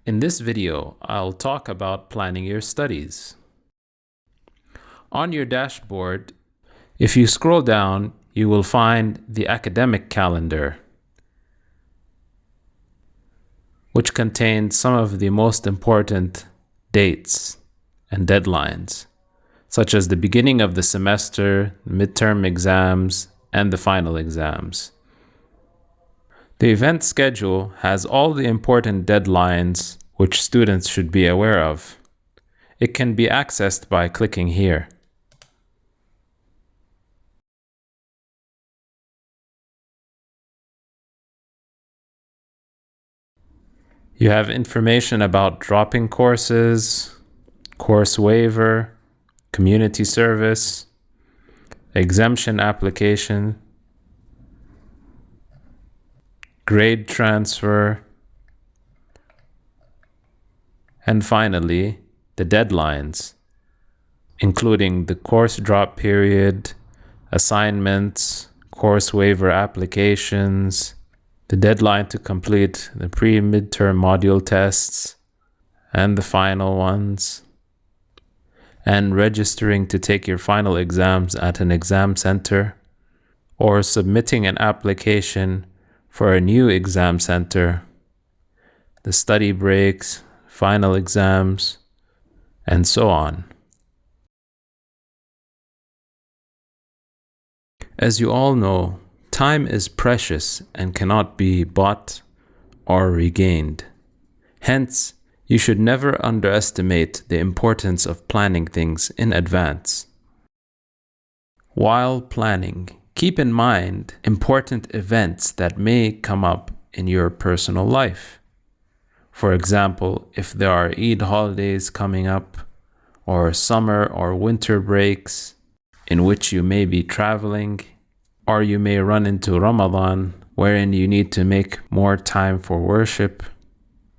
In this video, I'll talk about planning your studies. On your dashboard, if you scroll down, you will find the academic calendar, which contains some of the most important dates and deadlines, such as the beginning of the semester, midterm exams, and the final exams. The event schedule has all the important deadlines which students should be aware of. It can be accessed by clicking here. You have information about dropping courses, course waiver, community service, exemption application, grade transfer, and finally, the deadlines, including the course drop period, assignments, course waiver applications, the deadline to complete the pre-midterm module tests, and the final ones, and registering to take your final exams at an exam center, or submitting an application for a new exam center, the study breaks, final exams, and so on. As you all know, time is precious and cannot be bought or regained. Hence, you should never underestimate the importance of planning things in advance. While planning, keep in mind important events that may come up in your personal life. For example, if there are Eid holidays coming up, or summer or winter breaks in which you may be traveling, or you may run into Ramadan, wherein you need to make more time for worship,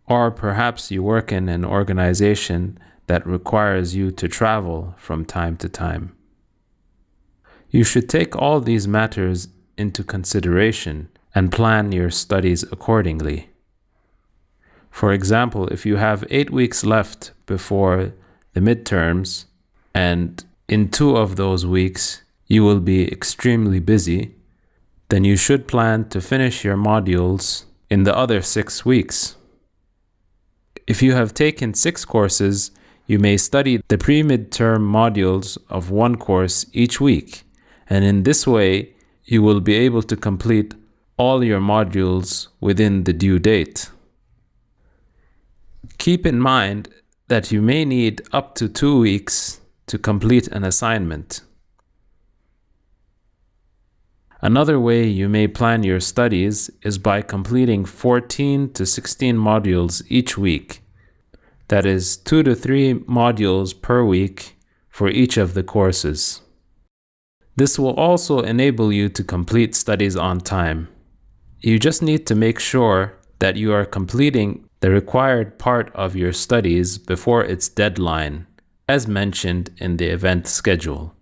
or perhaps you work in an organization that requires you to travel from time to time. You should take all these matters into consideration and plan your studies accordingly. For example, if you have 8 weeks left before the midterms, and in 2 of those weeks you will be extremely busy, then you should plan to finish your modules in the other 6 weeks. If you have taken 6 courses, you may study the pre-midterm modules of 1 course each week, and in this way, you will be able to complete all your modules within the due date. Keep in mind that you may need up to 2 weeks to complete an assignment. Another way you may plan your studies is by completing 14 to 16 modules each week. That is 2 to 3 modules per week for each of the courses. This will also enable you to complete studies on time. You just need to make sure that you are completing the required part of your studies before its deadline, as mentioned in the event schedule.